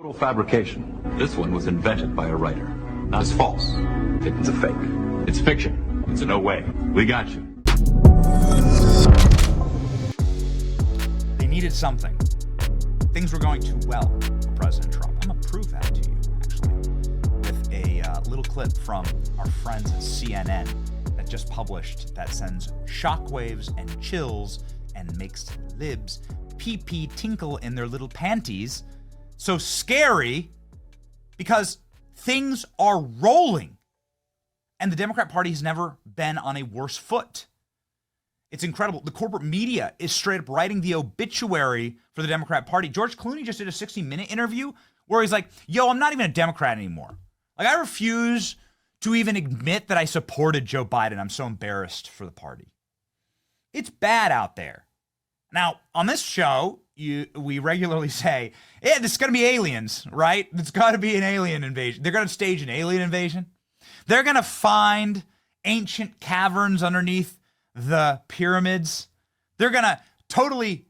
Electoral fabrication. This one was invented by a writer. Not as false. It's a fake. It's fiction. It's a no way. We got you. They needed something. Things were going too well for President Trump. I'm going to prove that to you, actually, with a little clip from our friends at CNN that just published that sends shockwaves and chills and makes libs pee-pee tinkle in their little panties. So scary because things are rolling. And the Democrat Party has never been on a worse foot. It's incredible. The corporate media is straight up writing the obituary for the Democrat Party. George Clooney just did a 60-minute interview where he's like, yo, I'm not even a Democrat anymore. Like, I refuse to even admit that I supported Joe Biden. I'm so embarrassed for the party. It's bad out there. Now, on this show, we regularly say, yeah, this is going to be aliens, right? It's got to be an alien invasion. They're going to stage an alien invasion. They're going to find ancient caverns underneath the pyramids. They're going to totally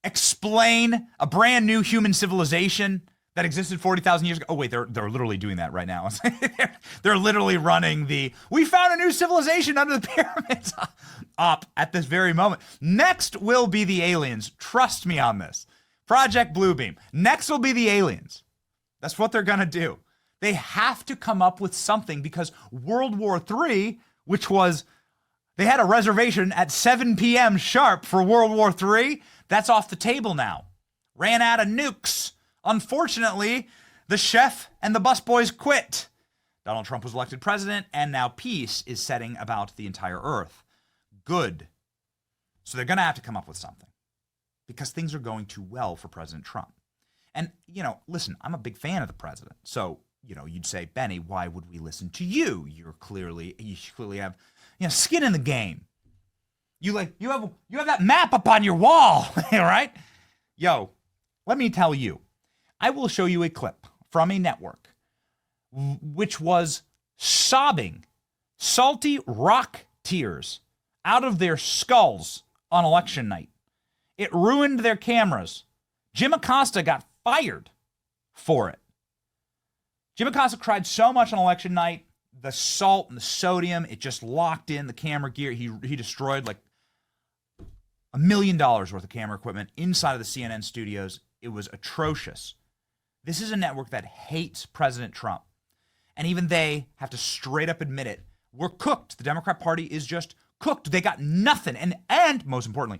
explain a brand new human civilization that existed 40,000 years ago. Oh, wait, they're literally doing that right now. They're literally running we found a new civilization under the pyramids up at this very moment. Next will be the aliens. Trust me on this. Project Bluebeam. Next will be the aliens. That's what they're going to do. They have to come up with something because World War III, which was, they had a reservation at 7 p.m. sharp for World War III. That's off the table now. Ran out of nukes. Unfortunately, the chef and the busboys quit. Donald Trump was elected president, and now peace is setting about the entire earth. Good. So they're going to have to come up with something because things are going too well for President Trump. And, listen, I'm a big fan of the president. So, you'd say, Benny, why would we listen to you? You clearly have, skin in the game. You have that map up on your wall, right? Yo, let me tell you. I will show you a clip from a network which was sobbing salty rock tears out of their skulls on election night. It ruined their cameras. Jim Acosta got fired for it. Jim Acosta cried so much on election night, the salt and the sodium, it just locked in the camera gear. He destroyed like $1 million worth of camera equipment inside of the CNN studios. It was atrocious. This is a network that hates President Trump. And even they have to straight up admit it. We're cooked. The Democrat Party is just cooked. They got nothing. And most importantly,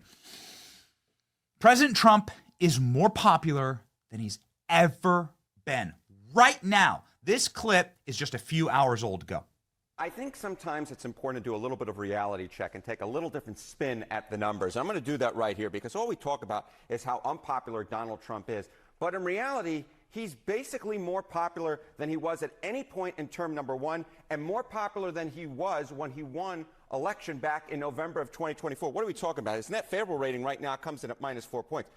President Trump is more popular than he's ever been. Right now, this clip is just a few hours old ago. I think sometimes it's important to do a little bit of reality check and take a little different spin at the numbers. I'm going to do that right here because all we talk about is how unpopular Donald Trump is. But in reality, he's basically more popular than he was at any point in term number one and more popular than he was when he won election back in November of 2024. What are we talking about? His net favorable rating right now comes in at -4 points.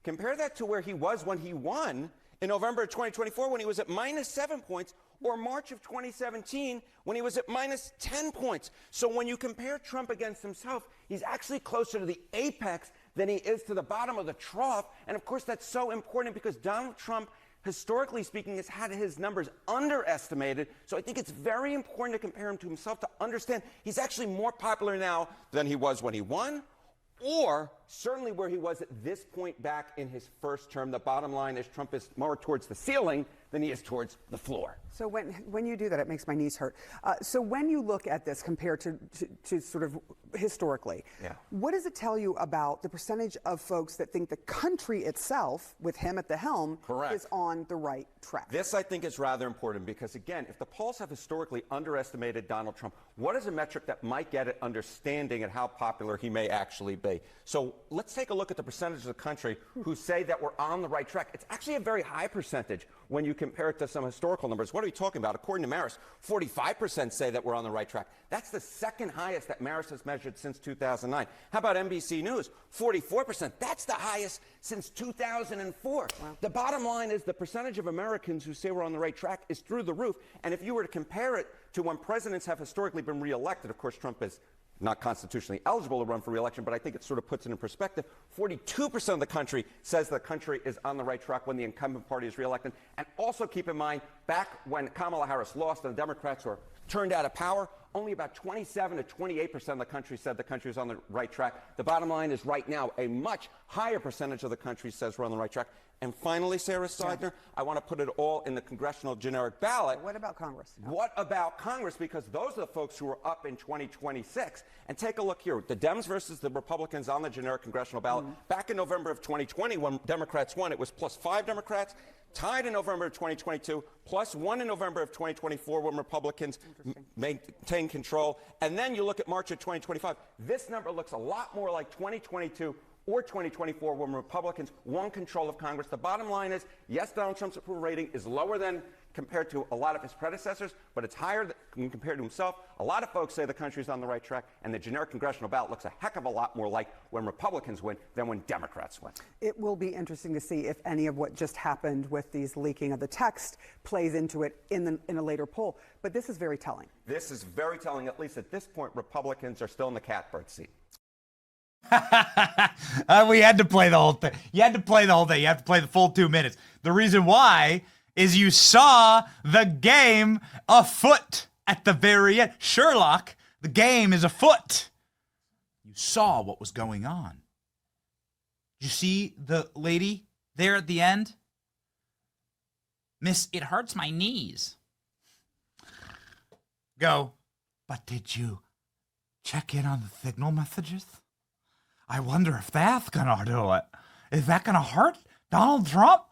Compare that to where he was when he won in November of 2024 when he was at -7 points, or March of 2017 when he was at -10 points. So when you compare Trump against himself, he's actually closer to the apex than he is to the bottom of the trough. And of course, that's so important because Donald Trump, historically speaking, has had his numbers underestimated. So I think it's very important to compare him to himself to understand he's actually more popular now than he was when he won, or certainly where he was at this point back in his first term. The bottom line is Trump is more towards the ceiling than he is towards the floor. So when you do that, it makes my knees hurt. So when you look at this compared to sort of historically, what does it tell you about the percentage of folks that think the country itself, with him at the helm, is on the right track? This, I think, is rather important because, again, if the polls have historically underestimated Donald Trump, what is a metric that might get at understanding at how popular he may actually be? So let's take a look at the percentage of the country who say that we're on the right track. It's actually a very high percentage when you compare it to some historical numbers. What are we talking about? According to Maris, 45% say that we're on the right track. That's the second highest that Maris has measured since 2009. How about NBC News? 44%. That's the highest since 2004. Wow. The bottom line is the percentage of Americans who say we're on the right track is through the roof. And if you were to compare it to when presidents have historically been reelected, of course, Trump is not constitutionally eligible to run for re-election, but I think it sort of puts it in perspective. 42% of the country says the country is on the right track when the incumbent party is re-elected. And also keep in mind, back when Kamala Harris lost and the Democrats were turned out of power, only about 27 to 28% of the country said the country was on the right track. The bottom line is right now, a much higher percentage of the country says we're on the right track. And finally, Sarah Seidner, I want to put it all in the congressional generic ballot. What about Congress? No. What about Congress? Because those are the folks who are up in 2026. And take a look here. The Dems versus the Republicans on the generic congressional ballot. Back in November of 2020, when Democrats won, it was +5 Democrats. Tied in November of 2022, +1 in November of 2024 when Republicans maintain control. And then you look at March of 2025. This number looks a lot more like 2022 or 2024 when Republicans won control of Congress. The bottom line is, yes, Donald Trump's approval rating is lower than compared to a lot of his predecessors, but it's higher than compared to himself. A lot of folks say the country's on the right track, and the generic congressional ballot looks a heck of a lot more like when Republicans win than when Democrats win. It will be interesting to see if any of what just happened with these leaking of the text plays into it in a later poll. But this is very telling. This is very telling. At least at this point, Republicans are still in the catbird seat. We had to play the whole thing. You had to play the whole thing. You have to play the full 2 minutes. The reason why is you saw the game afoot at the very end. Sherlock, the game is afoot. You saw what was going on. Did you see the lady there at the end? Miss, it hurts my knees. Go, but did you check in on the signal messages? I wonder if that's gonna do it. Is that gonna hurt Donald Trump?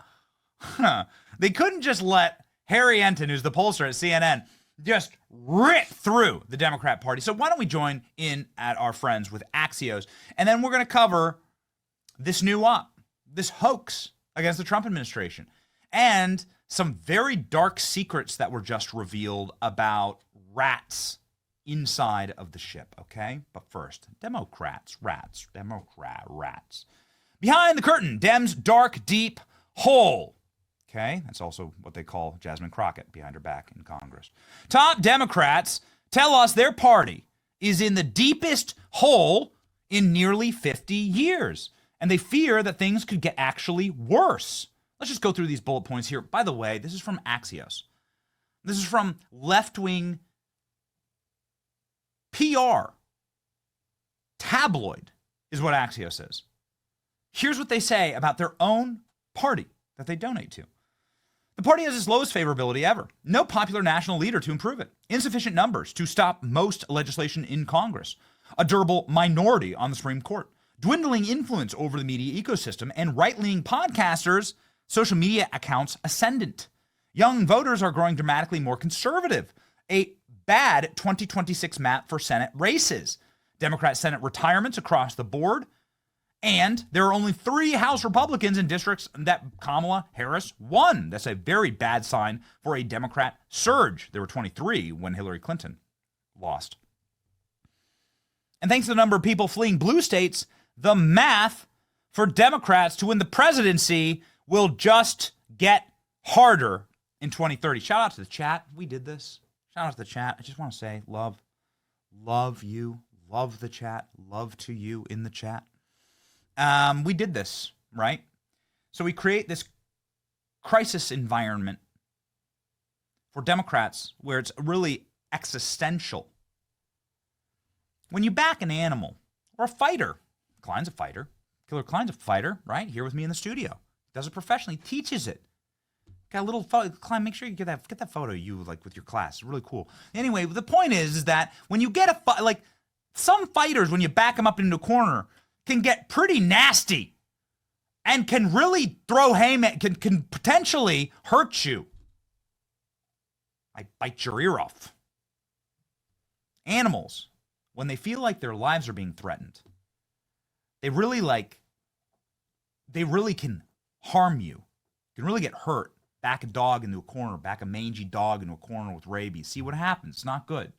They couldn't just let Harry Enton, who's the pollster at CNN, just rip through the Democrat Party. So why don't we join in at our friends with Axios, and then we're going to cover this new op, this hoax against the Trump administration, and some very dark secrets that were just revealed about rats inside of the ship, okay? But first, Democrats, rats, rats. Behind the curtain, Dems' dark, deep hole. Okay, that's also what they call Jasmine Crockett behind her back in Congress. Top Democrats tell us their party is in the deepest hole in nearly 50 years, and they fear that things could get actually worse. Let's just go through these bullet points here. By the way, this is from Axios. This is from left-wing PR. Tabloid is what Axios is. Here's what they say about their own party that they donate to. The party has its lowest favorability ever. No popular national leader to improve it. Insufficient numbers to stop most legislation in Congress. A durable minority on the Supreme Court. Dwindling influence over the media ecosystem. And right-leaning podcasters, social media accounts ascendant. Young voters are growing dramatically more conservative. A bad 2026 map for Senate races. Democrat Senate retirements across the board. And there are only 3 House Republicans in districts that Kamala Harris won. That's a very bad sign for a Democrat surge. There were 23 when Hillary Clinton lost. And thanks to the number of people fleeing blue states, the math for Democrats to win the presidency will just get harder in 2030. Shout out to the chat. We did this. Shout out to the chat. I just want to say love you, love the chat, love to you in the chat. We did this, right? So we create this crisis environment for Democrats where it's really existential. When you back an animal or a fighter, Klein's a fighter, Killer Klein's a fighter, right? Here with me in the studio. Does it professionally, teaches it. Got a little photo. Klein, make sure you get that photo of you like with your class. It's really cool. Anyway, the point is that when you get some fighters, when you back them up into a corner, can get pretty nasty and can really throw can potentially hurt you. I bite your ear off. Animals, when they feel like their lives are being threatened, they really can harm you. You can really get hurt. Back a dog into a corner, back a mangy dog into a corner with rabies. See what happens. It's not good.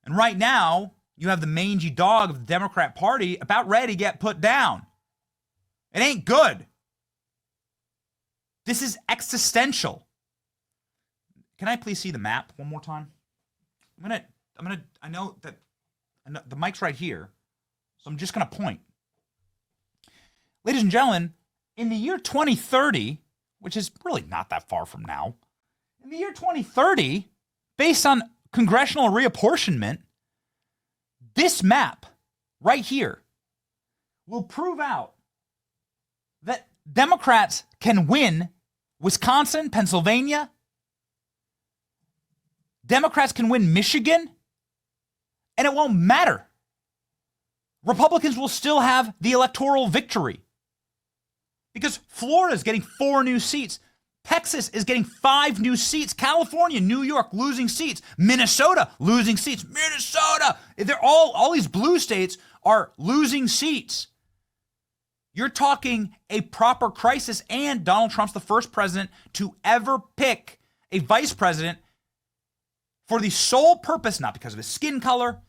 And right now, you have the mangy dog of the Democrat Party about ready to get put down. It ain't good. This is existential. Can I please see the map one more time? I know that and the mic's right here, so I'm just going to point. Ladies and gentlemen, in the year 2030, which is really not that far from now, in the year 2030, based on congressional reapportionment, this map right here will prove out that Democrats can win Wisconsin, Pennsylvania. Democrats can win Michigan, and it won't matter. Republicans will still have the electoral victory because Florida is getting 4 new seats. Texas is getting 5 new seats. California, New York losing seats. Minnesota losing seats. Minnesota! They're all these blue states are losing seats. You're talking a proper crisis, and Donald Trump's the first president to ever pick a vice president for the sole purpose, not because of his skin color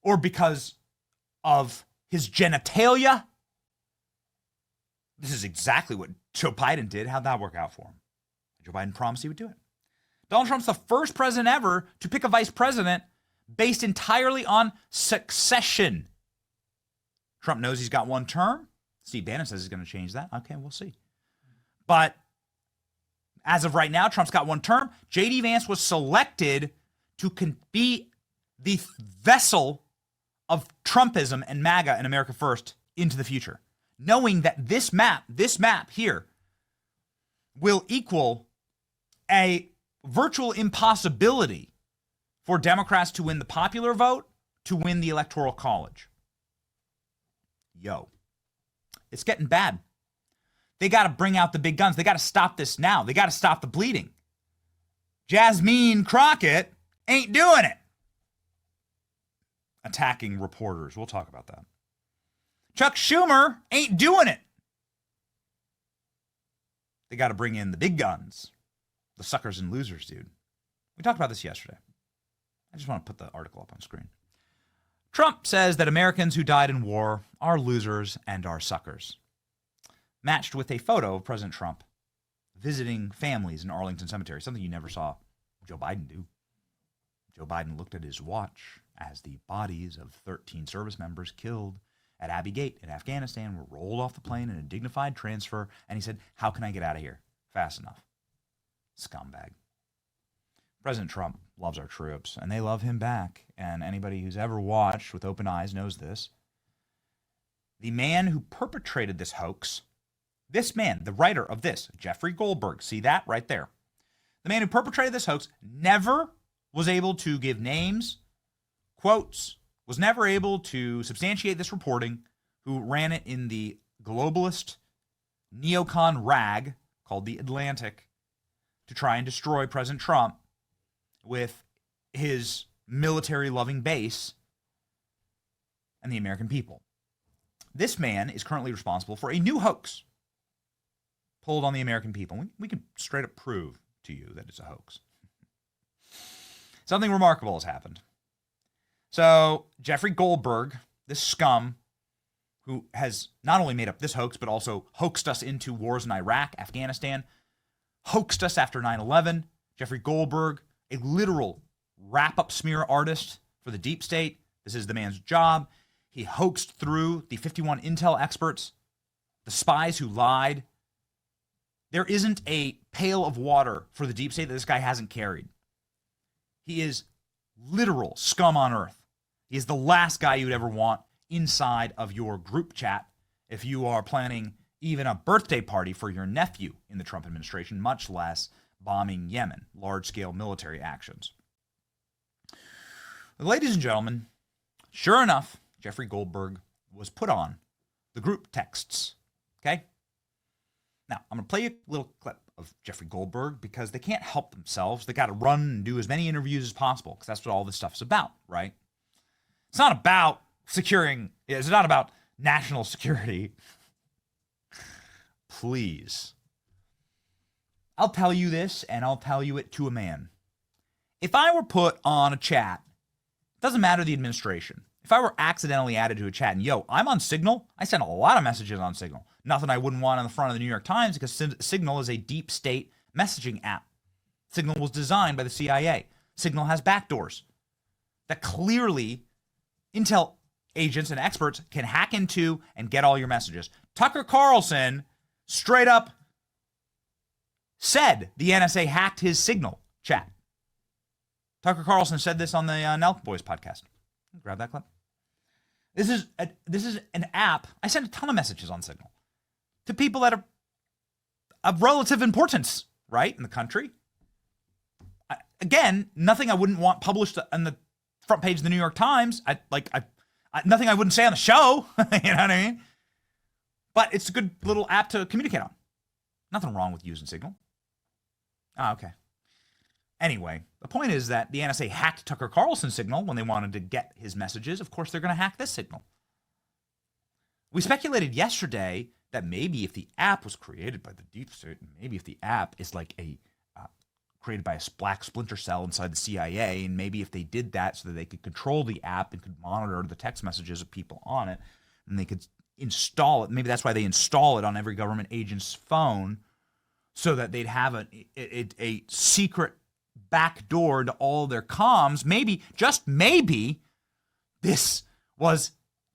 or because of his genitalia. This is exactly what Joe Biden did. How'd that work out for him? Joe Biden promised he would do it. Donald Trump's the first president ever to pick a vice president based entirely on succession. Trump knows he's got 1 term. Steve Bannon says he's going to change that. Okay, we'll see. But as of right now, Trump's got 1 term. J.D. Vance was selected to be the vessel of Trumpism and MAGA and America First into the future, knowing that this map here will equal a virtual impossibility for Democrats to win the popular vote, to win the Electoral College. Yo, it's getting bad. They got to bring out the big guns. They got to stop this now. They got to stop the bleeding. Jasmine Crockett ain't doing it. Attacking reporters. We'll talk about that. Chuck Schumer ain't doing it. They got to bring in the big guns. The suckers and losers, dude. We talked about this yesterday. I just want to put the article up on screen. Trump says that Americans who died in war are losers and are suckers. Matched with a photo of President Trump visiting families in Arlington Cemetery, something you never saw Joe Biden do. Joe Biden looked at his watch as the bodies of 13 service members killed at Abbey Gate in Afghanistan were rolled off the plane in a dignified transfer, and he said, "How can I get out of here fast enough?" Scumbag. President Trump loves our troops, and they love him back, and anybody who's ever watched with open eyes knows this. The man who perpetrated this hoax, this man, the writer of this, Jeffrey Goldberg, see that right there? The man who perpetrated this hoax never was able to give names, quotes, was never able to substantiate this reporting, who ran it in the globalist neocon rag called The Atlantic to try and destroy President Trump with his military-loving base and the American people. This man is currently responsible for a new hoax pulled on the American people. We can straight up prove to you that it's a hoax. Something remarkable has happened. So Jeffrey Goldberg, this scum, who has not only made up this hoax, but also hoaxed us into wars in Iraq, Afghanistan, hoaxed us after 9/11. Jeffrey Goldberg, a literal wrap-up smear artist for the deep state. This is the man's job. He hoaxed through the 51 intel experts, the spies who lied. There isn't a pail of water for the deep state that this guy hasn't carried. He is literal scum on earth. He is the last guy you'd ever want inside of your group chat if you are planning even a birthday party for your nephew in the Trump administration, much less bombing Yemen, large-scale military actions. Ladies and gentlemen, sure enough, Jeffrey Goldberg was put on the group texts, okay? Now, I'm going to play you a little clip of Jeffrey Goldberg because they can't help themselves. They got to run and do as many interviews as possible because that's what all this stuff's about, right? It's not about it's not about national security. Please. I'll tell you this, and I'll tell you it to a man. If I were put on a chat, it doesn't matter the administration. If I were accidentally added to a chat, and yo, I'm on Signal, I send a lot of messages on Signal. Nothing I wouldn't want on the front of the New York Times because Signal is a deep state messaging app. Signal was designed by the CIA. Signal has backdoors. that clearly intel agents and experts can hack into and get all your messages. Tucker Carlson straight up said the NSA hacked his Signal chat. Tucker Carlson said this on the Nelk Boys podcast. Grab that clip. This is an app. I sent a ton of messages on Signal to people that are of relative importance, right, in the country. Again, nothing I wouldn't want published on the front page of the New York Times. Nothing I wouldn't say on the show. You know what I mean? But it's a good little app to communicate on. Nothing wrong with using Signal. Okay. Anyway, the point is that the NSA hacked Tucker Carlson's Signal when they wanted to get his messages. Of course, they're going to hack this Signal. We speculated yesterday that maybe if the app was created by the deep state, maybe if the app is like created by a black splinter cell inside the CIA, and maybe if they did that so that they could control the app and could monitor the text messages of people on it, and they could install it. Maybe that's why they install it on every government agent's phone, so that they'd have a secret back door to all their comms. Maybe, just maybe, this was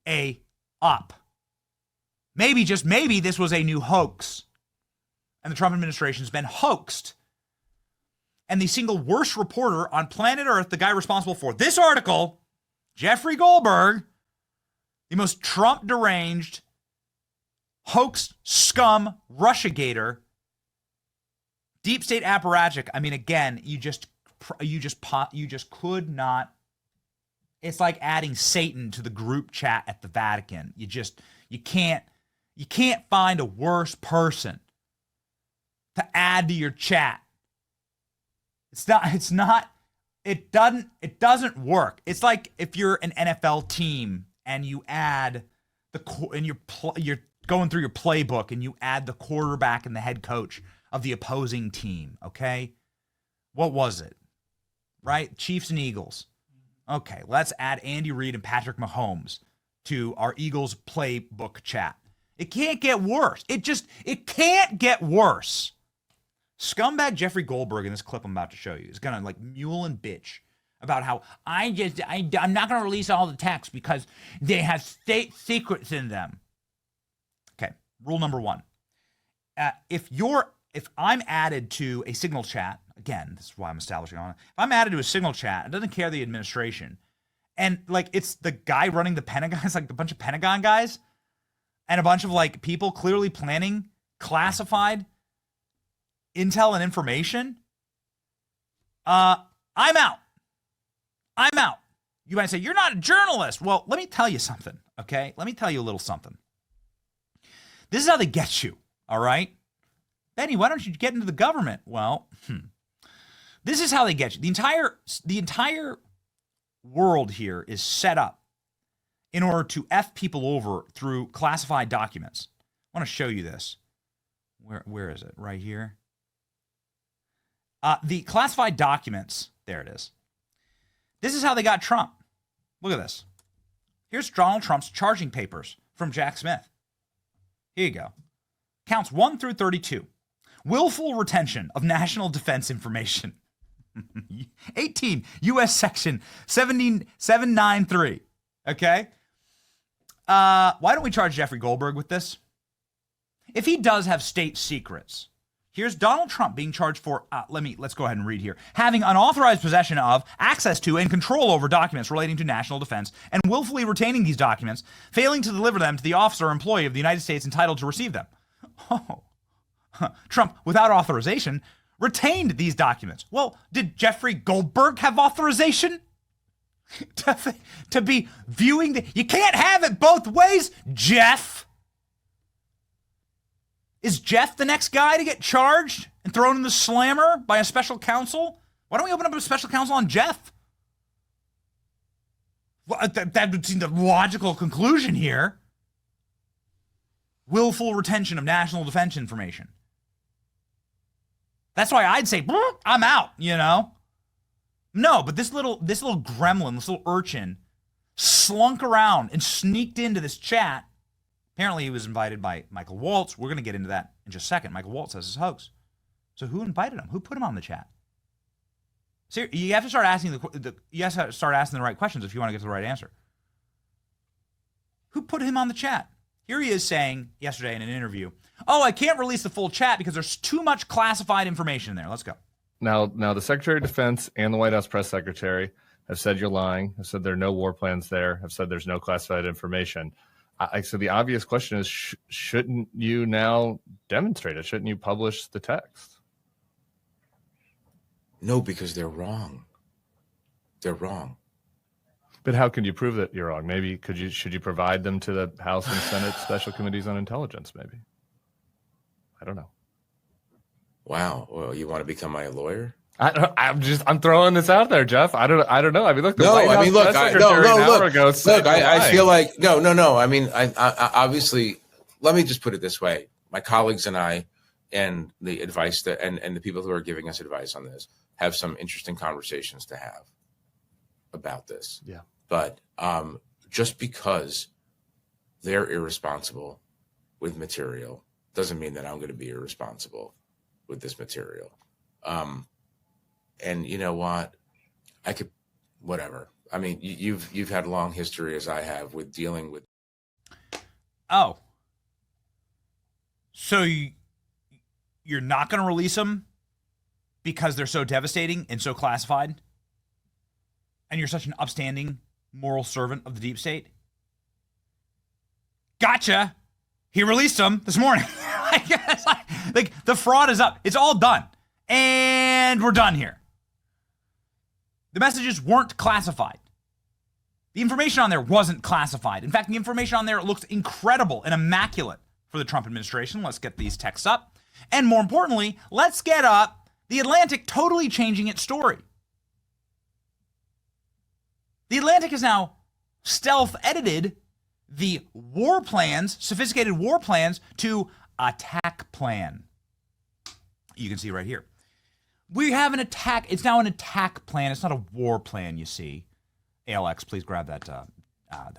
a op. Maybe, just maybe, this was a new hoax. And the Trump administration has been hoaxed. And the single worst reporter on planet Earth, the guy responsible for this article, Jeffrey Goldberg, the most Trump deranged, hoax, scum, Russiagator, deep state apparatchik. I mean, again, you just could not. It's like adding Satan to the group chat at the Vatican. You can't find a worse person to add to your chat. It doesn't work. It's like if you're an NFL team and you add you're going through your playbook and you add the quarterback and the head coach of the opposing team, okay? What was it? Right? Chiefs and Eagles. Okay, let's add Andy Reid and Patrick Mahomes to our Eagles playbook chat. It can't get worse. It can't get worse. Scumbag Jeffrey Goldberg in this clip I'm about to show you is gonna like mule and bitch about how I'm not gonna release all the text because they have state secrets in them. Okay, rule number one. If I'm added to a Signal chat, again, this is why I'm establishing on it. If I'm added to a Signal chat, it doesn't care the administration. And like it's the guy running the Pentagon, it's like a bunch of Pentagon guys and a bunch of like people clearly planning classified intel and information. I'm out. You might say, you're not a journalist. Well, let me tell you something, okay? Let me tell you a little something. This is how they get you, all right? Benny, why don't you get into the government? Well, this is how they get you. The entire world here is set up in order to F people over through classified documents. I want to show you this. Where is it? Right here. The classified documents, there it is. This is how they got Trump. Look at this. Here's Donald Trump's charging papers from Jack Smith. Here you go. Counts 1 through 32. Willful retention of national defense information. 18 U.S. Section 793. Okay? Why don't we charge Jeffrey Goldberg with this? If he does have state secrets, here's Donald Trump being charged for, let's go ahead and read here. Having unauthorized possession of, access to, and control over documents relating to national defense, and willfully retaining these documents, failing to deliver them to the officer or employee of the United States entitled to receive them. Oh. Trump, without authorization, retained these documents. Well, did Jeffrey Goldberg have authorization to be viewing you can't have it both ways, Jeff. Is Jeff the next guy to get charged and thrown in the slammer by a special counsel? Why don't we open up a special counsel on Jeff? Well, that would seem the logical conclusion here. Willful retention of national defense information. That's why I'd say, I'm out, you know? No, but this little gremlin, this little urchin, slunk around and sneaked into this chat. Apparently he was invited by Michael Waltz. We're going to get into that in just a second. Michael Waltz says it's a hoax. So who invited him? Who put him on the chat? So you have to start asking the right questions if you want to get to the right answer. Who put him on the chat? Here he is saying yesterday in an interview, "Oh, I can't release the full chat because there's too much classified information in there." Let's go. Now the Secretary of Defense and the White House press secretary have said you're lying, have said there are no war plans there, have said there's no classified information. So the obvious question is, shouldn't you now demonstrate it? Shouldn't you publish the text? No, because they're wrong. They're wrong. But how can you prove that you're wrong? Maybe should you provide them to the House and Senate Special Committees on Intelligence? Maybe. I don't know. Wow. Well, you want to become my lawyer? I'm throwing this out there, Jeff. I don't know. I mean, look. I feel like no. I mean, I obviously. Let me just put it this way: my colleagues and I, and the advice and the people who are giving us advice on this have some interesting conversations to have about this. Yeah. But just because they're irresponsible with material doesn't mean that I'm going to be irresponsible with this material. And you know what? I could, whatever. I mean, you've had a long history, as I have, with dealing with. Oh. So you're not going to release them because they're so devastating and so classified? And you're such an upstanding moral servant of the deep state? Gotcha. He released them this morning. like the fraud is up. It's all done. And we're done here. The messages weren't classified. The information on there wasn't classified. In fact, the information on there looks incredible and immaculate for the Trump administration. Let's get these texts up. And more importantly, let's get up The Atlantic totally changing its story. The Atlantic has now stealth edited the war plans, sophisticated war plans, to attack plan. You can see right here. We have an attack. It's now an attack plan. It's not a war plan, you see. ALX, please grab that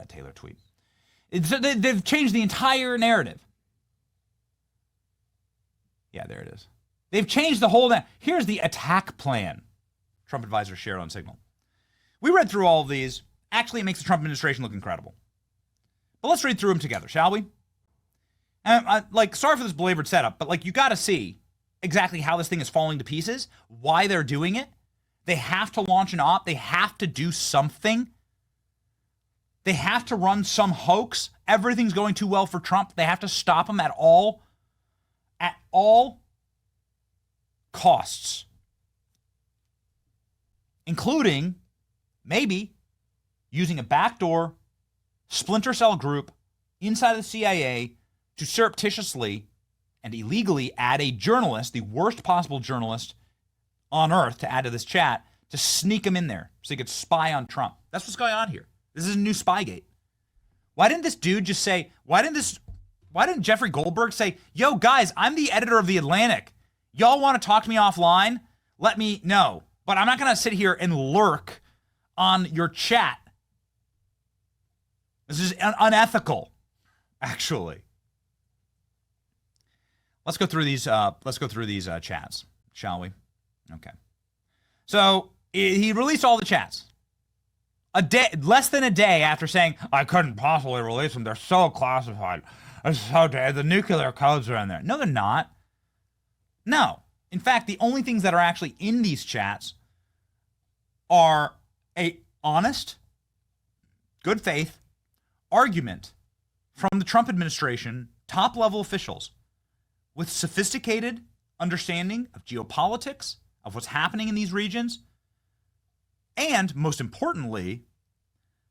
Taylor tweet. They've changed the entire narrative. Yeah, there it is. They've changed the whole. Here's the attack plan. Trump advisor shared on Signal. We read through all of these. Actually, it makes the Trump administration look incredible. But let's read through them together, shall we? And sorry for this belabored setup, but you got to see exactly how this thing is falling to pieces, why they're doing it. They have to launch an op. They have to do something. They have to run some hoax. Everything's going too well for Trump. They have to stop him at all costs, including maybe using a backdoor splinter cell group inside of the CIA to surreptitiously and illegally add a journalist, the worst possible journalist on earth, to add to this chat, to sneak him in there so he could spy on Trump. That's what's going on here. This is a new Spygate. Why didn't this dude just say, why didn't Jeffrey Goldberg say, yo, guys, I'm the editor of The Atlantic. Y'all want to talk to me offline? Let me know. But I'm not going to sit here and lurk on your chat. This is unethical, actually. Let's go through these chats, shall we? Okay. So he released all the chats. Less than a day after saying, I couldn't possibly release them. They're so classified. The nuclear codes are in there. No, they're not. No. In fact, the only things that are actually in these chats are a honest, good faith argument from the Trump administration, top-level officials, with sophisticated understanding of geopolitics, of what's happening in these regions, and, most importantly,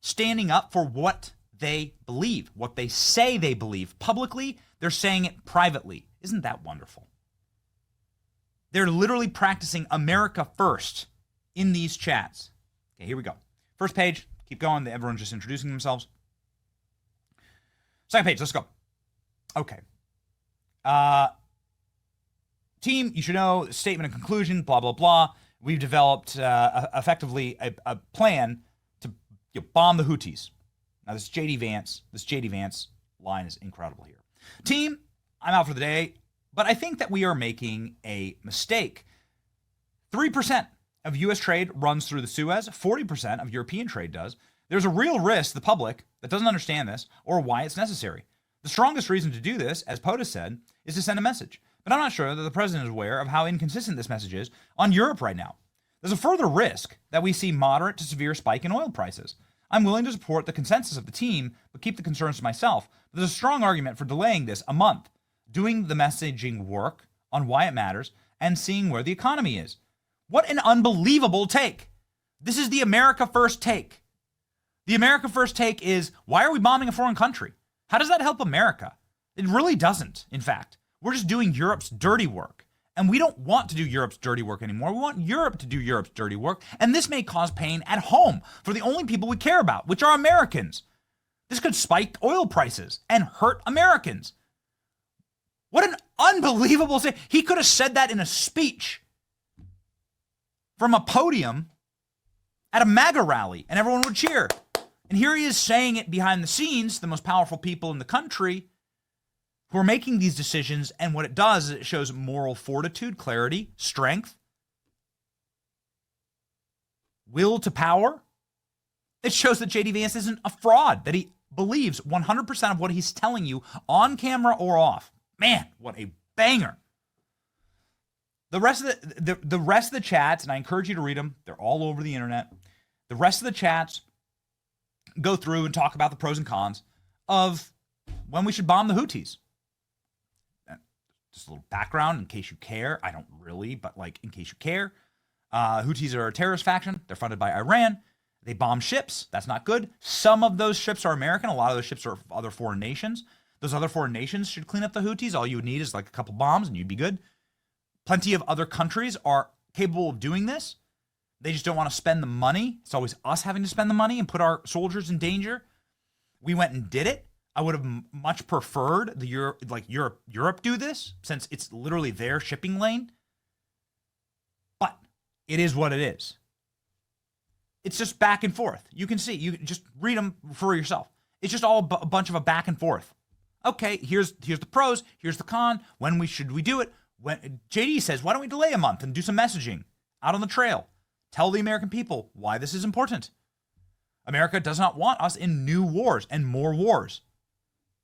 standing up for what they believe, what they say they believe. Publicly, they're saying it privately. Isn't that wonderful? They're literally practicing America first in these chats. Okay, here we go. First page, keep going. Everyone's just introducing themselves. Second page, let's go. Okay. Team, you should know, statement of conclusion, blah, blah, blah. We've developed effectively a plan to bomb the Houthis. Now, this JD Vance line is incredible here. Team, I'm out for the day, but I think that we are making a mistake. 3% of U.S. trade runs through the Suez. 40% of European trade does. There's a real risk to the public that doesn't understand this or why it's necessary. The strongest reason to do this, as POTUS said, is to send a message. But I'm not sure that the president is aware of how inconsistent this message is on Europe right now. There's a further risk that we see moderate to severe spike in oil prices. I'm willing to support the consensus of the team, but keep the concerns to myself. There's a strong argument for delaying this a month, doing the messaging work on why it matters, and seeing where the economy is. What an unbelievable take. This is the America First take. The America First take is, why are we bombing a foreign country? How does that help America? It really doesn't, in fact. We're just doing Europe's dirty work. And we don't want to do Europe's dirty work anymore. We want Europe to do Europe's dirty work. And this may cause pain at home for the only people we care about, which are Americans. This could spike oil prices and hurt Americans. What an unbelievable thing. He could have said that in a speech from a podium at a MAGA rally, and everyone would cheer. And here he is saying it behind the scenes, the most powerful people in the country who are making these decisions, and what it does is it shows moral fortitude, clarity, strength, will to power. It shows that J.D. Vance isn't a fraud, that he believes 100% of what he's telling you on camera or off. Man, what a banger. The rest of the rest of the chats, and I encourage you to read them, they're all over the internet. The rest of the chats go through and talk about the pros and cons of when we should bomb the Houthis. Just a little background in case you care. I don't really, but like in case you care. Houthis are a terrorist faction. They're funded by Iran. They bomb ships. That's not good. Some of those ships are American. A lot of those ships are other foreign nations. Those other foreign nations should clean up the Houthis. All you would need is like a couple bombs and you'd be good. Plenty of other countries are capable of doing this. They just don't want to spend the money. It's always us having to spend the money and put our soldiers in danger. We went and did it. I would have much preferred Europe do this, since it's literally their shipping lane. But it is what it is. It's just back and forth. You can see. You can just read them for yourself. It's just all a bunch of a back and forth. Okay, here's the pros. Here's the con. When should we do it? When JD says, why don't we delay a month and do some messaging out on the trail? Tell the American people why this is important. America does not want us in new wars and more wars.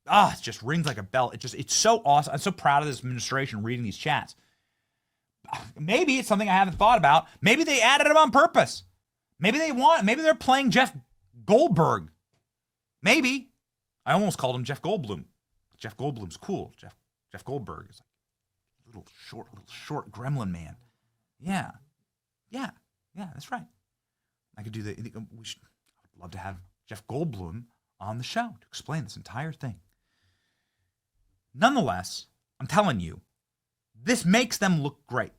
It just rings like a bell. It's so awesome. I'm so proud of this administration reading these chats. Maybe it's something I haven't thought about. Maybe they added them on purpose. Maybe they're playing Jeff Goldberg. Maybe. I almost called him Jeff Goldblum. Jeff Goldblum's cool. Jeff Goldberg is like a little short gremlin man. Yeah, that's right. I could do I would love to have Jeff Goldblum on the show to explain this entire thing. Nonetheless, I'm telling you, this makes them look great.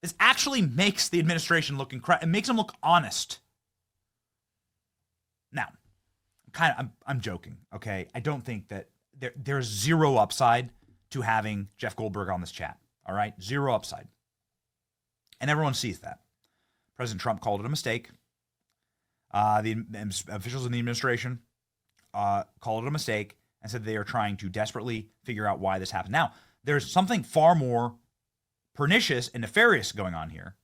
This actually makes the administration look incredible. It makes them look honest. Now, I'm joking, okay? I don't think that there's zero upside to having Jeff Goldberg on this chat, all right? Zero upside. And everyone sees that. President Trump called it a mistake. The officials in the administration called it a mistake and said they are trying to desperately figure out why this happened. Now, there's something far more pernicious and nefarious going on here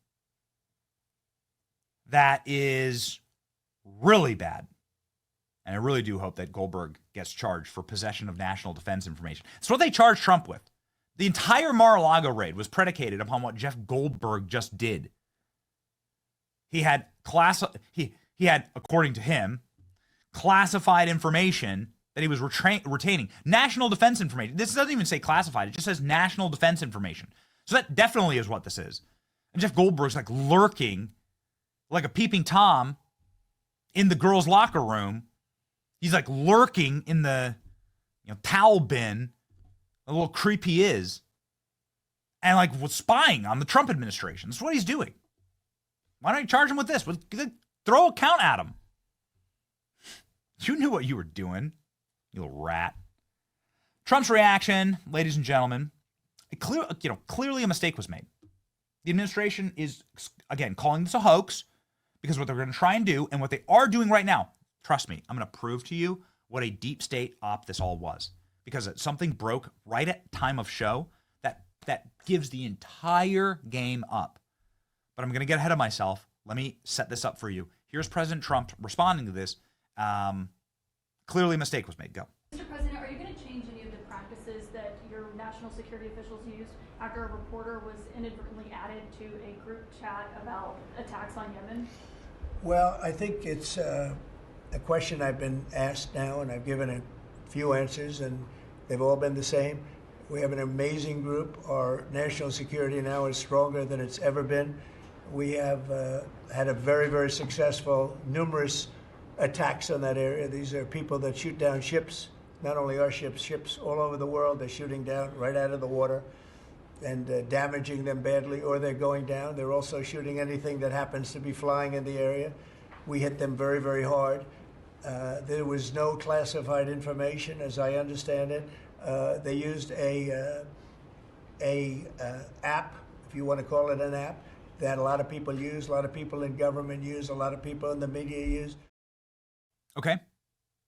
that is really bad. And I really do hope that Goldberg gets charged for possession of national defense information. It's what they charged Trump with. The entire Mar-a-Lago raid was predicated upon what Jeff Goldberg just did. He had he had, according to him, classified information that he was retaining. National defense information. This doesn't even say classified. It just says national defense information. So that definitely is what this is. And Jeff Goldberg's like lurking like a peeping Tom in the girls' locker room. He's like lurking in the towel bin. A little creep he is. And like spying on the Trump administration. That's what he's doing. Why don't you charge him with this? Throw a count at him. You knew what you were doing, you little rat. Trump's reaction, ladies and gentlemen, clearly a mistake was made. The administration is, again, calling this a hoax because what they're going to try and do, and what they are doing right now, trust me, I'm going to prove to you what a deep state op this all was. Because something broke right at time of show that gives the entire game up. but I'm going to get ahead of myself. Let me set this up for you. Here's President Trump responding to this. Clearly a mistake was made. Go. Mr. President, are you going to change any of the practices that your national security officials used after a reporter was inadvertently added to a group chat about attacks on Yemen? Well, I think it's a question I've been asked now, and I've given a few answers, and they've all been the same. We have an amazing group. Our national security now is stronger than it's ever been. We have had a very, very successful, numerous attacks on that area. These are people that shoot down ships, not only our ships, ships all over the world. They're shooting down right out of the water and damaging them badly, or they're going down. They're also shooting anything that happens to be flying in the area. We hit them very, very hard. There was no classified information, as I understand it. They used a app, if you want to call it an app, that a lot of people use, a lot of people in government use, a lot of people in the media use. Okay.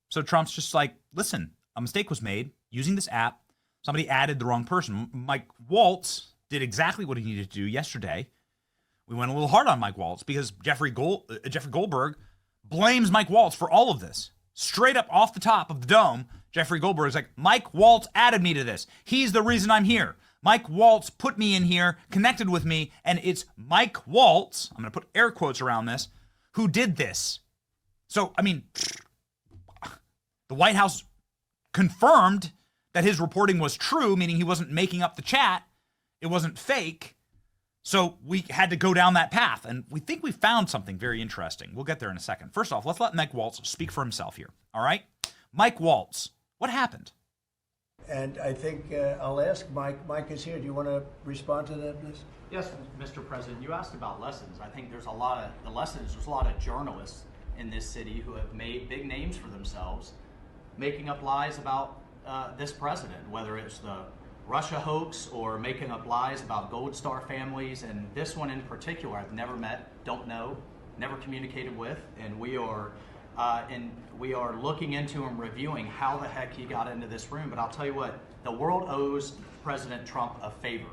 So Trump's just like, listen, a mistake was made using this app. Somebody added the wrong person. Mike Waltz did exactly what he needed to do yesterday. We went a little hard on Mike Waltz because Jeffrey Goldberg blames Mike Waltz for all of this. Straight up off the top of the dome, Jeffrey Goldberg is like, Mike Waltz added me to this. He's the reason I'm here. Mike Waltz put me in here, connected with me, and it's Mike Waltz, I'm going to put air quotes around this, who did this. So, I mean, the White House confirmed that his reporting was true, meaning he wasn't making up the chat. It wasn't fake. So we had to go down that path. And we think we found something very interesting. We'll get there in a second. First off, let's let Mike Waltz speak for himself here. All right? Mike Waltz, what happened? And I think I'll ask Mike. Mike is here. Do you want to respond to that, please? Yes, Mr. President. You asked about lessons. I think there's a lot of journalists in this city who have made big names for themselves, making up lies about this president, whether it's the Russia hoax or making up lies about Gold Star families. And this one in particular, I've never met, don't know, never communicated with, and we are looking into and reviewing how the heck he got into this room. But I'll tell you what, the world owes President Trump a favor.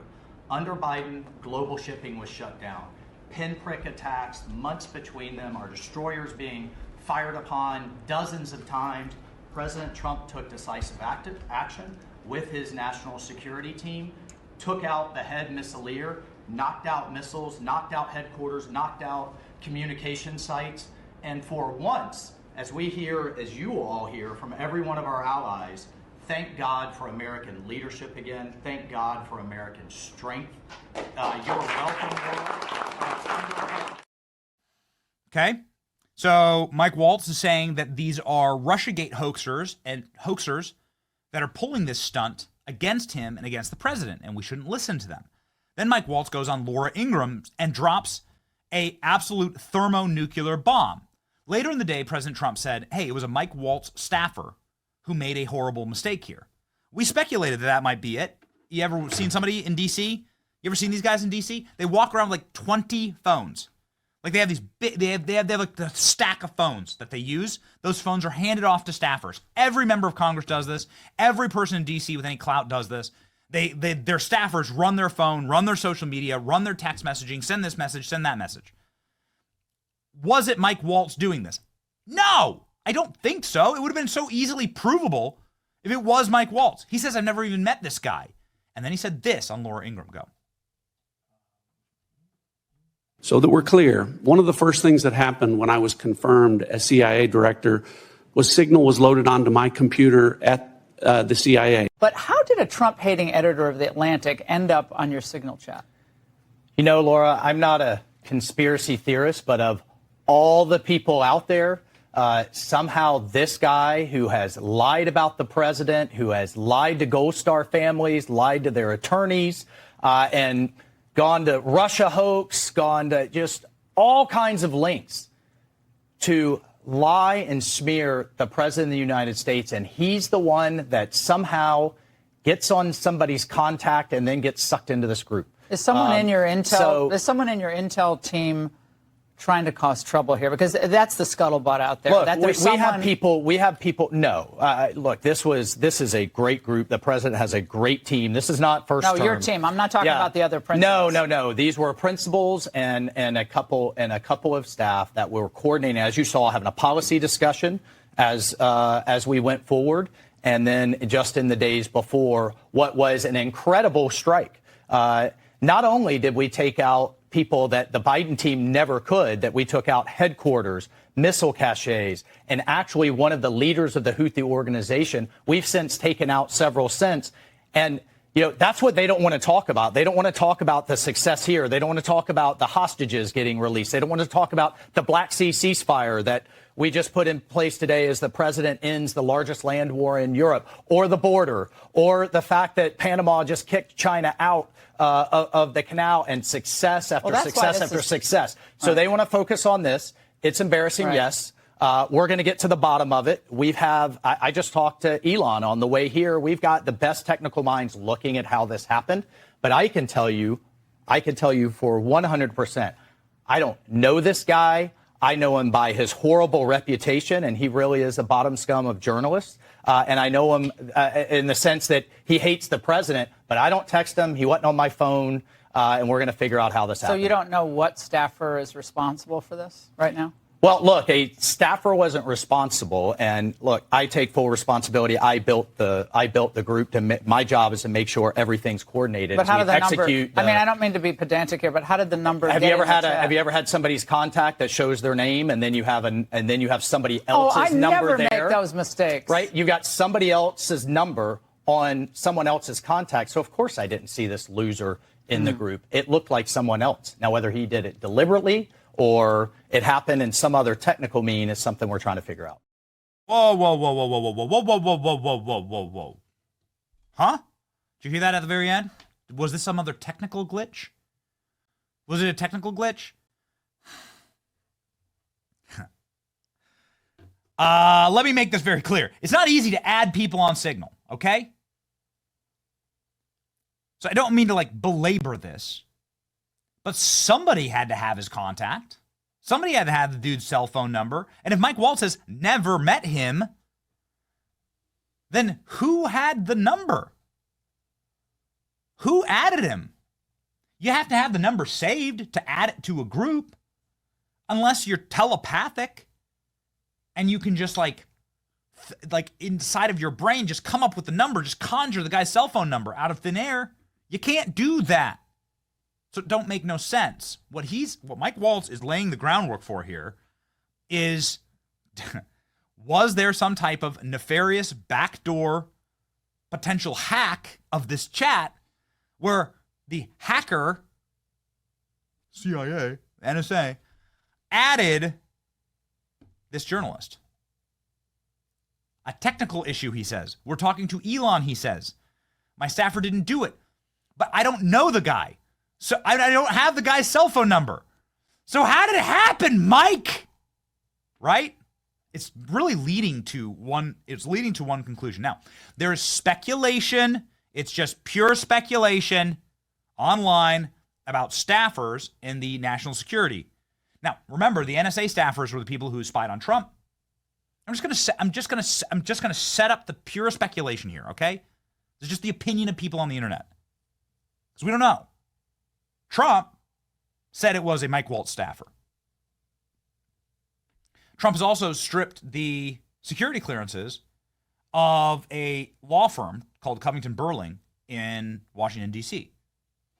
Under Biden, global shipping was shut down. Pinprick attacks, months between them, our destroyers being fired upon dozens of times. President Trump took decisive action with his national security team, took out the head missileer, knocked out missiles, knocked out headquarters, knocked out communication sites. And for once, as we hear, as you all hear from every one of our allies, thank God for American leadership again. Thank God for American strength. You're welcome, Laura. Okay. So Mike Waltz is saying that these are Russiagate hoaxers that are pulling this stunt against him and against the president, and we shouldn't listen to them. Then Mike Waltz goes on Laura Ingraham and drops a absolute thermonuclear bomb. Later in the day, President Trump said, hey, it was a Mike Waltz staffer who made a horrible mistake here. We speculated that might be it. You ever seen somebody in D.C.? You ever seen these guys in D.C.? They walk around with like 20 phones. Like they have these big, they have like the stack of phones that they use. Those phones are handed off to staffers. Every member of Congress does this. Every person in D.C. with any clout does this. Their staffers run their phone, run their social media, run their text messaging, send this message, send that message. Was it Mike Waltz doing this? No, I don't think so. It would have been so easily provable if it was Mike Waltz. He says, I've never even met this guy. And then he said this on Laura Ingraham. Go. So that we're clear, one of the first things that happened when I was confirmed as CIA director was signal was loaded onto my computer at the CIA. But how did a Trump-hating editor of The Atlantic end up on your Signal chat? You know, Laura, I'm not a conspiracy theorist, but of all the people out there, somehow this guy who has lied about the president, who has lied to Gold Star families, lied to their attorneys, and gone to Russia hoax, gone to just all kinds of links to lie and smear the president of the United States. And he's the one that somehow gets on somebody's contact and then gets sucked into this group. Is someone in your intel? Is someone in your intel team trying to cause trouble here? Because that's the scuttlebutt out there. Look, that we have people. No, look, this is a great group. The president has a great team. This is not first term. No, your team. I'm not talking about the other principals. No. These were principals and a couple of staff that were coordinating, as you saw, having a policy discussion as we went forward, and then just in the days before what was an incredible strike. Not only did we take out people that the Biden team never could, that we took out headquarters, missile caches, and actually one of the leaders of the Houthi organization. We've since taken out several since. And, that's what they don't want to talk about. They don't want to talk about the success here. They don't want to talk about the hostages getting released. They don't want to talk about the Black Sea ceasefire that we just put in place today as the president ends the largest land war in Europe, or the border, or the fact that Panama just kicked China out of the canal, and success after success after success. So they want to focus on this. It's embarrassing, yes. We're going to get to the bottom of it. I just talked to Elon on the way here. We've got the best technical minds looking at how this happened. But I can tell you for 100%, I don't know this guy. I know him by his horrible reputation, and he really is a bottom scum of journalists. And I know him in the sense that he hates the president, but I don't text him. He wasn't on my phone, and we're going to figure out how this happened. So you don't know what staffer is responsible for this right now? Well, look, a staffer wasn't responsible, and look, I take full responsibility. I built the group. My job is to make sure everything's coordinated. But how did the number? I mean, I don't mean to be pedantic here, but how did the number? Have you ever had somebody's contact that shows their name, and then you have somebody else's number there? I never make those mistakes. Right? You got somebody else's number on someone else's contact. So of course I didn't see this loser in the group. It looked like someone else. Now whether he did it deliberately or it happened in some other technical mean is something we're trying to figure out. Whoa. Huh? Did you hear that at the very end? Was this some other technical glitch? Was it a technical glitch? Let me make this very clear. It's not easy to add people on Signal, okay? So I don't mean to belabor this. But somebody had to have his contact. Somebody had to have the dude's cell phone number. And if Mike Waltz has never met him, then who had the number? Who added him? You have to have the number saved to add it to a group, unless you're telepathic and you can just inside of your brain just come up with the number, just conjure the guy's cell phone number out of thin air. You can't do that. So it don't make no sense. What Mike Waltz is laying the groundwork for here is, was there some type of nefarious backdoor potential hack of this chat where the hacker, CIA, NSA, added this journalist? A technical issue, he says. We're talking to Elon, he says. My staffer didn't do it, but I don't know the guy. So I don't have the guy's cell phone number. So how did it happen, Mike? Right? It's really leading to one conclusion. Now, there is speculation. It's just pure speculation online about staffers in the national security. Now, remember, the NSA staffers were the people who spied on Trump. I'm just gonna set up the pure speculation here, okay? It's just the opinion of people on the internet. Because we don't know. Trump said it was a Mike Waltz staffer. Trump has also stripped the security clearances of a law firm called Covington Burling in Washington, D.C.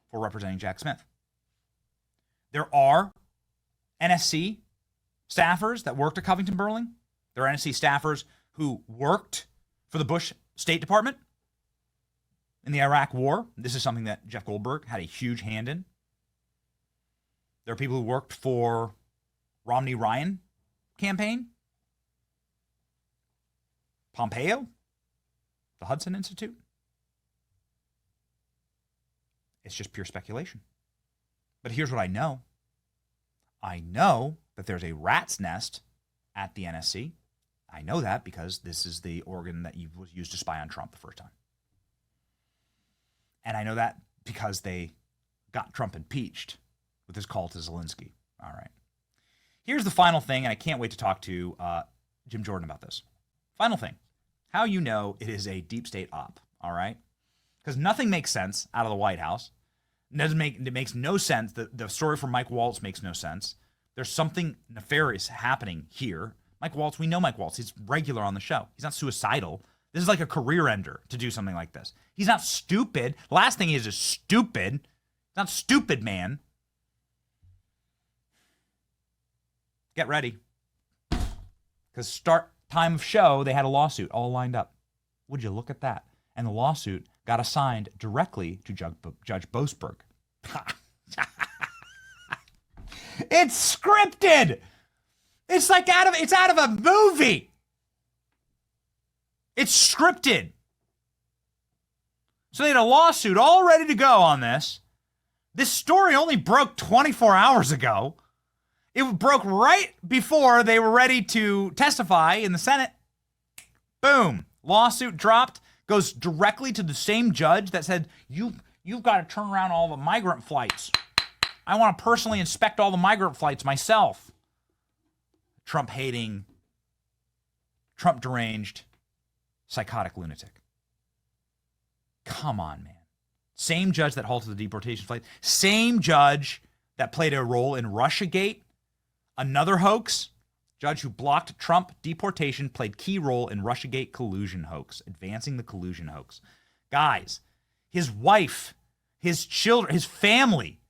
for representing Jack Smith. There are NSC staffers that worked at Covington Burling. There are NSC staffers who worked for the Bush State Department in the Iraq War. This is something that Jeff Goldberg had a huge hand in. There are people who worked for Romney Ryan campaign, Pompeo, the Hudson Institute. It's just pure speculation. But here's what I know. I know that there's a rat's nest at the NSC. I know that because this is the organ that was used to spy on Trump the first time. And I know that because they got Trump impeached with his call to Zelensky. All right. Here's the final thing, and I can't wait to talk to Jim Jordan about this. Final thing, how you know it is a deep state op, all right? Because nothing makes sense out of the White House. It makes no sense. The story from Mike Waltz makes no sense. There's something nefarious happening here. Mike Waltz, we know Mike Waltz. He's regular on the show. He's not suicidal. This is like a career ender to do something like this. He's not stupid. The last thing he is stupid. He's not stupid, man. Get ready. Because start time of show, they had a lawsuit all lined up. Would you look at that? And the lawsuit got assigned directly to Judge Boasberg. It's scripted. It's like out of a movie. It's scripted. So they had a lawsuit all ready to go on this. This story only broke 24 hours ago. It broke right before they were ready to testify in the Senate. Boom. Lawsuit dropped. Goes directly to the same judge that said, you've got to turn around all the migrant flights. I want to personally inspect all the migrant flights myself. Trump-hating, Trump-deranged, psychotic lunatic. Come on, man. Same judge that halted the deportation flight. Same judge that played a role in Russiagate. Another hoax. Judge who blocked Trump deportation played key role in Russiagate collusion hoax, advancing the collusion hoax. Guys, his wife, his children, his family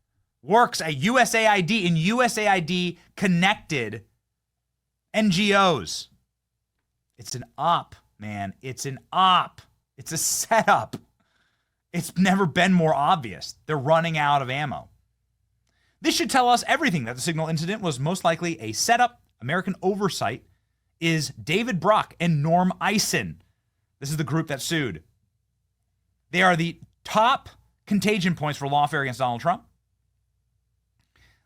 works at USAID in USAID connected NGOs. It's an op, man. It's an op. It's a setup. It's never been more obvious. They're running out of ammo. This should tell us everything, that the Signal incident was most likely a setup. American oversight is David Brock and Norm Eisen. This is the group that sued. They are the top contagion points for lawfare against Donald Trump.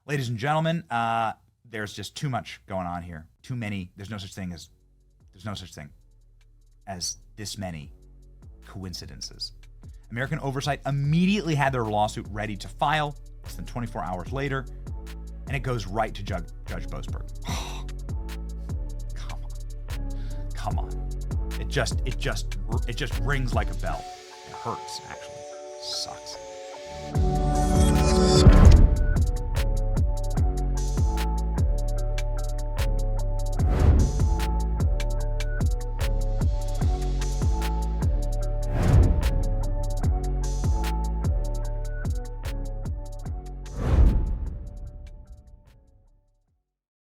Ladies and gentlemen, there's just too much going on here. Too many. There's no such thing as this many coincidences. American oversight immediately had their lawsuit ready to file less than 24 hours later, and it goes right to Judge Boasberg. Come on. It just rings like a bell. It hurts, actually. Sucks.